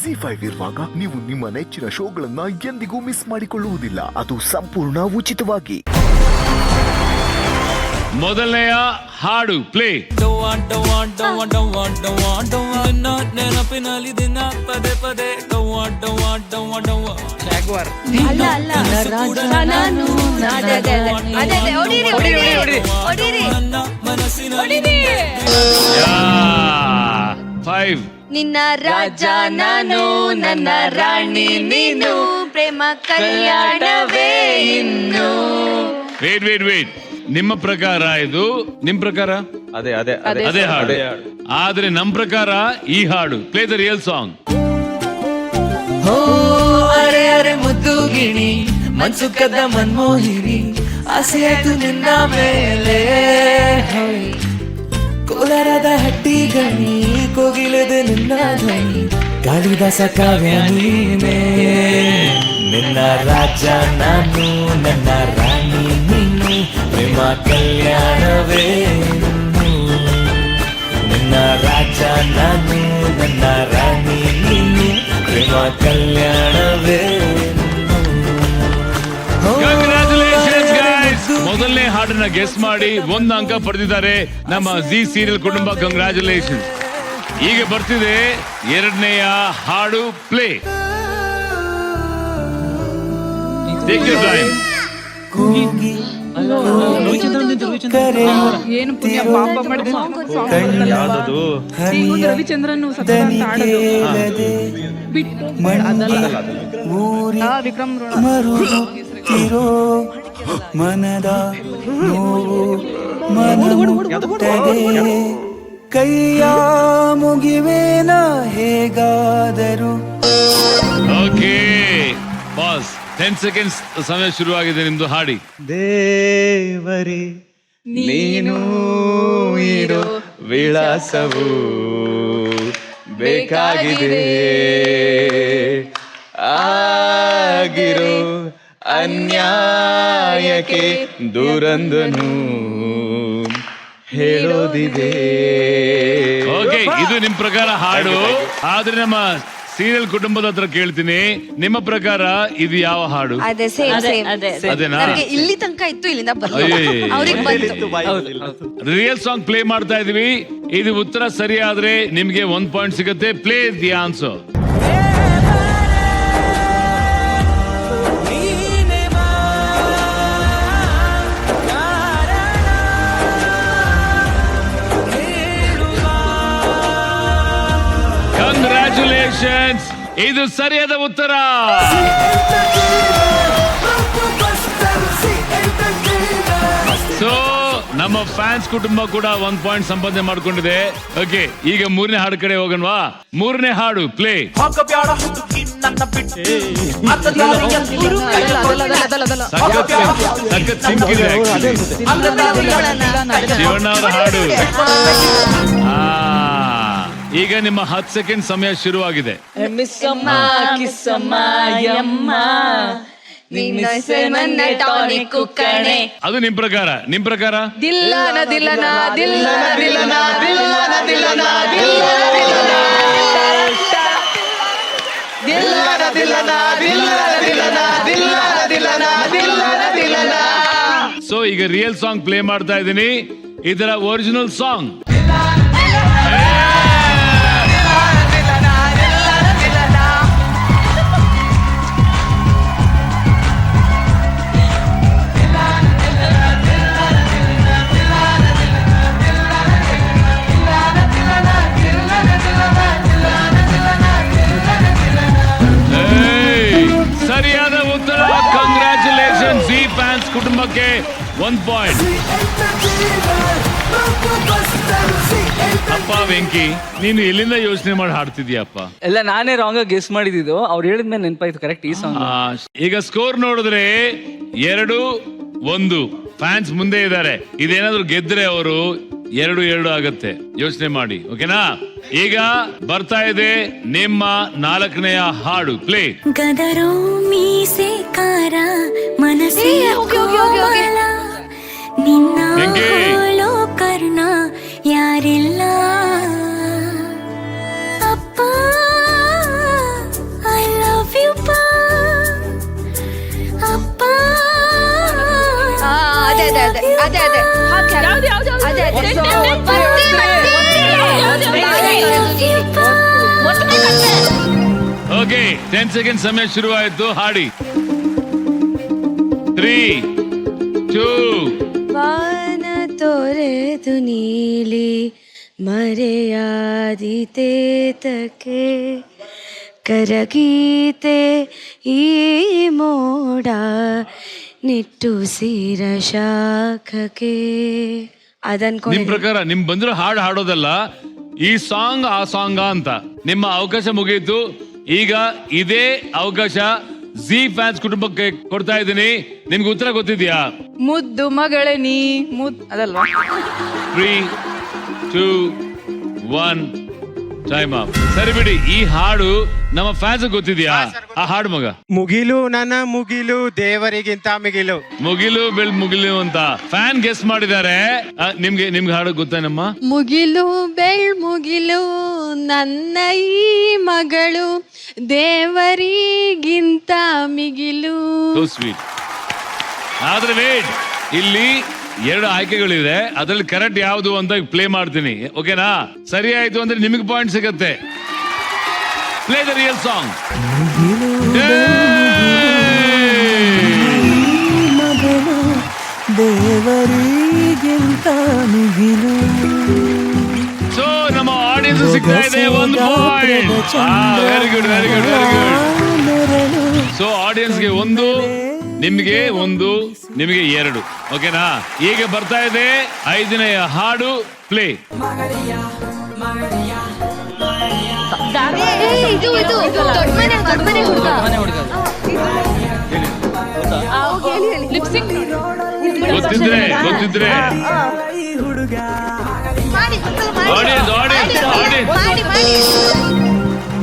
ZEE5 ಇರುವಾಗ ನೀವು ನಿಮ್ಮ ನೆಚ್ಚಿನ ಶೋಗಳನ್ನ ಎಂದಿಗೂ ಮಿಸ್ ಮಾಡಿಕೊಳ್ಳುವುದಿಲ್ಲ. ಅದು ಸಂಪೂರ್ಣ ಉಚಿತವಾಗಿ. ಮೊದಲನೆಯ ಹಾಡು ಪ್ಲೇ. ನೆನಪಿನಲ್ಲಿ ದಿನ ಪದೇ ಪದೇ ನಿನ್ನ ರಾಜ ನಾನು ನನ್ನ ರಾಣಿ ನೀನು ಪ್ರೇಮ ಕಲ್ಯಾಣವೇ ಇನ್ನು. ವೇಟ್ ನಿಮ್ಮ ಪ್ರಕಾರ ಇದು ನಿಮ್ ಪ್ರಕಾರ ಅದೇ ಹಾಡು. ಆದ್ರೆ ನಮ್ ಪ್ರಕಾರ ಈ ಹಾಡು ಪ್ಲೇ ದ ರಿಯಲ್ ಸಾಂಗ್. ಅರೆ ಅರೆ ಮುದ್ದು ಗಿಣಿ ಮನ್ಸುಕದ ಮನ್ಮೋಹಿನಿ ಆಸೆ ಆಯ್ತು ನಿನ್ನ ಮೇಲೆ. ಕೋಲಾರದ ಹಟ್ಟಿ ಗಣಿ ಕೋಗಿಲದ ನಿನ್ನ ಧ್ವನಿ ಕಾಳಿದಾಸ ಕಾವ್ಯ ನೀನೇ. ನಿನ್ನ ರಾಜ ನಾನು ನನ್ನ ರಾಣಿ ನೀನು ಪ್ರೇಮ ಕಲ್ಯಾಣವೇ. ನಿನ್ನ ರಾಜ ನಾನು ನನ್ನ ರಾಣಿ ನೀನು ಪ್ರೇಮ ಕಲ್ಯಾಣವೇ. ಮೊದಲನೇ ಹಾಡನ್ನ ಗೆಸ್ ಮಾಡಿ 1 ಅಂಕ ಪಡೆದಿದ್ದಾರೆ ನಮ್ಮ ಜಿ ಸೀರಿಯಲ್ ಕುಟುಂಬ. ಕಂಗ್ರಾಚುಲೇಷನ್. ಈಗ ಬರ್ತಿದೆ ಎರಡನೆಯ ಹಾಡು ಪ್ಲೇ. Take your time. ಏನು ಪುಣ್ಯ ಪಾಪ ಮಾಡಿದೆ ರವಿಚಂದ್ರನ್ ವಿಕ್ರಮ್ ಮನದ ಕೈಯ ಮುಗಿವೇನ ಹೇಗಾದರು. ಓಕೆ ಬಾಸ್ 10 ಸೆಕೆಂಡ್ಸ್ ಸಮಯ ಶುರುವಾಗಿದೆ ನಿಮ್ದು. ಹಾಡಿ. ದೇವರೇ ನೀನು ಇರೋ ವಿಳಾಸವು ಬೇಕಾಗಿದೆ. ಆಗಿರೋ ಅನ್ಯಾಯಕ್ಕೆ ದೂರಂದನು ಹೇಳೋದಿದೆ. ಓಕೆ, ಇದು ನಿಮ್ ಪ್ರಕಾರ ಹಾಡು. ಆದ್ರೆ ನಮ್ಮ ಸೀರಿಯಲ್ ಕುಟುಂಬದ ಹತ್ರ ಕೇಳ್ತೀನಿ, ನಿಮ್ಮ ಪ್ರಕಾರ ಇದು ಯಾವ ಹಾಡು? ಅದೇನಾ? ಇಲ್ಲಿ ತನಕ ಇತ್ತು, ಇಲ್ಲಿಂದ ರಿಯಲ್ ಸಾಂಗ್ ಪ್ಲೇ ಮಾಡ್ತಾ ಇದೀವಿ. ಇದು ಉತ್ತರ ಸರಿ ಆದ್ರೆ ನಿಮ್ಗೆ 1 ಪಾಯಿಂಟ್ ಸಿಗುತ್ತೆ. Play the answer. ಕಂಗ್ರಾಚುಲೇಷನ್ಸ್, ಇದು ಸರಿಯಾದ ಉತ್ತರ. ಸೊ ನಮ್ಮ ಫ್ಯಾನ್ಸ್ ಕುಟುಂಬ ಕೂಡ 1 ಪಾಯಿಂಟ್ ಸಂಪಾದನೆ ಮಾಡ್ಕೊಂಡಿದೆ. ಓಕೆ, ಈಗ ಮೂರನೇ ಹಾಡು ಕಡೆ ಹೋಗೋಣವಾ? ಮೂರನೇ ಹಾಡು ಪ್ಲೇ. ಶಿವಣ್ಣ ಅವರ ಹಾಡು. ಈಗ ನಿಮ್ಮ 10 ಸೆಕೆಂಡ್ ಸಮಯ ಶುರುವಾಗಿದೆ. ಅದು ನಿಮ್ ಪ್ರಕಾರ? ನಿಮ್ ಪ್ರಕಾರ ಸೊ ಈಗ ರಿಯಲ್ ಸಾಂಗ್ ಪ್ಲೇ ಮಾಡ್ತಾ ಇದ್ದೀನಿ. ಇದರ ಒರಿಜಿನಲ್ ಸಾಂಗ್. ಸರಿಯಾದ ಉತ್ತರ. ಕಂಗ್ರಾಚುಲೇಷನ್, ಜಿ ಫ್ಯಾನ್ಸ್ ಕುಟುಂಬಕ್ಕೆ 1 ಪಾಯಿಂಟ್. ಅಪ್ಪ ವೆಂಕಿ, ನೀನು ಎಲ್ಲಿಂದ ಯೋಚನೆ ಮಾಡಿ ಹಾಡ್ತಿದ್ಯಪ್ಪ? ಎಲ್ಲ ನಾನೇ ರಾಂಗ್ ಆಗಿ ಗೆಸ್ ಮಾಡಿದ್ದು. ಅವ್ರು ಹೇಳಿದ್ಮೇಲೆ ನೆನಪಾಯ್ತು ಕರೆಕ್ಟ್ ಈ ಸಾಂಗ್. ಈಗ ಸ್ಕೋರ್ ನೋಡಿದ್ರೆ 2-1 ಫ್ಯಾನ್ಸ್ ಮುಂದೆ ಇದ್ದಾರೆ. ಇದೇನಾದ್ರು ಗೆದ್ರೆ ಅವರು 2-2 ಆಗತ್ತೆ. ಯೋಚನೆ ಮಾಡಿ, ಓಕೆನಾ? ಈಗ ಬರ್ತಾ ಇದೆ ನಿಮ್ಮ 4ನೆಯ ಹಾಡು ಪ್ಲೇ. ಗದರೋ ಮೀಸೆ ಕಾರ ಮನಸ್ಸೇ ಕೋಮಲ ನಿನ್ನ ಹೋಲೋ ಕರ್ಣ ಯಾರಿಲ್ಲ ಅಪ್ಪ ಅದೇ, ಅದೇ. ಓಕೆ 10 ಸೆಕೆಂಡ್ ಸಮಯ ಶುರುವಾಯಿತು. ಹಾಡಿ. 3, 2. ವಾನ ತೊರೆದು ನೀಲಿ ಮರೆಯಾದಿತೇತಕ್ಕೆ ಕರಗೀತೆ ಈ ಮೋಡ ನಿಟ್ಟುಸಿರ ಶಾಖಕ್ಕೆ. ನಿಮ್ ಪ್ರಕಾರ ನಿಮ್ ಬಂದಿರೋ ಹಾಡು ಹಾಡೋದಲ್ಲ, ಈ ಸಾಂಗ್ ಆ ಸಾಂಗ ಅಂತ. ನಿಮ್ಮ ಅವಕಾಶ ಮುಗಿಯಿತು. ಈಗ ಇದೇ ಅವಕಾಶ ಜಿ ಫ್ಯಾನ್ಸ್ ಕುಟುಂಬಕ್ಕೆ ಕೊಡ್ತಾ ಇದ್ದೀನಿ. ನಿಮ್ಗೆ ಉತ್ತರ ಗೊತ್ತಿದ್ಯಾ? ಮುದ್ದು ಮಗಳೇ ನೀ ಅದಲ್ವಾ? 3, 2, 1 ಟೈಮ್ ಅಪ್. ಸರಿ ಬಿಡಿ, ಈ ಹಾಡು ನಮ್ಮ ಫ್ಯಾನ್ಸ್ ಗೊತ್ತಿದ್ಯಾ? ಆ ಹಾಡು ಮಗ. ಮುಗಿಲು ನನ್ನ ಮುಗಿಲು ದೇವರಿಗಿಂತ ಮಿಗಿಲು. ಮುಗಿಲು ಮುಗಿಲು ಅಂತ ಫ್ಯಾನ್ ಗೆಸ್ ಮಾಡಿದ್ದಾರೆ. ನಿಮ್ಗೆ ಹಾಡು ಗೊತ್ತೇನಮ್ಮ? ಮುಗಿಲು ಮುಗಿಲು ನನ್ನ ಈ ಮಗಳು ದೇವರಿಗಿಂತ ಮಿಗಿಲು. So sweet. ಆದ್ರೆ ವೇಟ್, ಇಲ್ಲಿ 2 ಆಯ್ಕೆಗಳಿದೆ. ಅದ್ರಲ್ಲಿ ಕರೆಕ್ಟ್ ಯಾವುದು ಅಂತ ಪ್ಲೇ ಮಾಡ್ತೀನಿ, ಓಕೆನಾ? ಸರಿ ಆಯ್ತು ಅಂದ್ರೆ ನಿಮಗೆ ಪಾಯಿಂಟ್ ಸಿಗತ್ತೆ. Play the real song. ಮಗಳು ದೇವರಿಗಿಂತ ಮಿಗಿಲು. ಸೊ ನಮ್ಮ ಆಡಿಯನ್ಸ್ ಸಿಗ್ತಾ ಇದೆ 1 point. Very good, very good, very good. So ಆಡಿಯನ್ಸ್ಗೆ 1, ನಿಮ್ಗೆ 1, ನಿಮಗೆ 2, ಓಕೆನಾ? ಈಗ ಬರ್ತಾ ಇದೆ 5ನೇಯ ಹಾಡು. ಪ್ಲೇ. ಇದು ದೊಡ್ಡ ಮನೆ ಹುಡುಗ. ಗೊತ್ತಿದ್ರೆ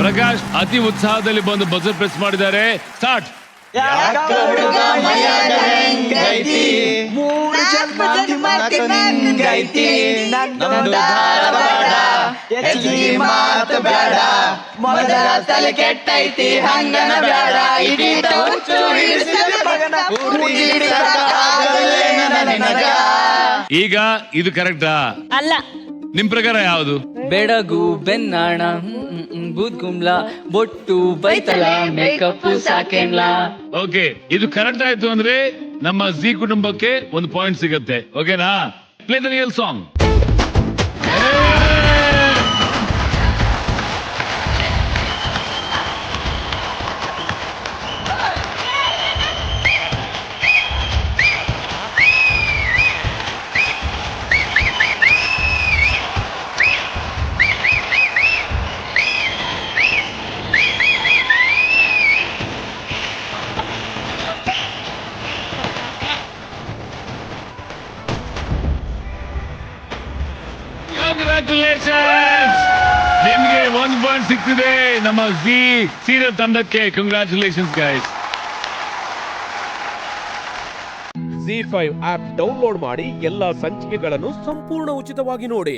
ಪ್ರಕಾಶ್ ಅತಿ ಉತ್ಸಾಹದಲ್ಲಿ ಬಂದು ಬಜರ್ ಪ್ರೆಸ್ ಮಾಡಿದ್ದಾರೆ. ಸ್ಟಾರ್ಟ್. ಈಗ ಇದು ಕರೆಕ್ಟಾ? ಅಲ್ಲ. ನಿಮ್ ಪ್ರಕಾರ ಯಾವುದು? ಬೆಡಗು ಬೆನ್ನಾಣ ಬೂದ್ ಗುಮ್ಲ ಬೊಟ್ಟು ಬೈತಲ ಮೇಕಪ್ ಸಾಕೆನ್ಲ. ಓಕೆ, ಇದು ಕರೆಕ್ಟ್ ಆಯ್ತು ಅಂದ್ರೆ ನಮ್ಮ ಜಿ ಕುಟುಂಬಕ್ಕೆ 1 ಪಾಯಿಂಟ್ ಸಿಗತ್ತೆ, ಓಕೆನಾ? Play the real song. Congratulations, ನಿಮ್ಗೆ 1 ಪಾಯಿಂಟ್ ಸಿಗ್ತಿದೆ ನಮ್ಮ ಜಿ ಸೀರಿಯಲ್ ತಂಡಕ್ಕೆ. Congratulations guys. ZEE5 app download ಮಾಡಿ ಎಲ್ಲಾ ಸಂಚಿಕೆಗಳನ್ನು ಸಂಪೂರ್ಣ ಉಚಿತವಾಗಿ ನೋಡಿ.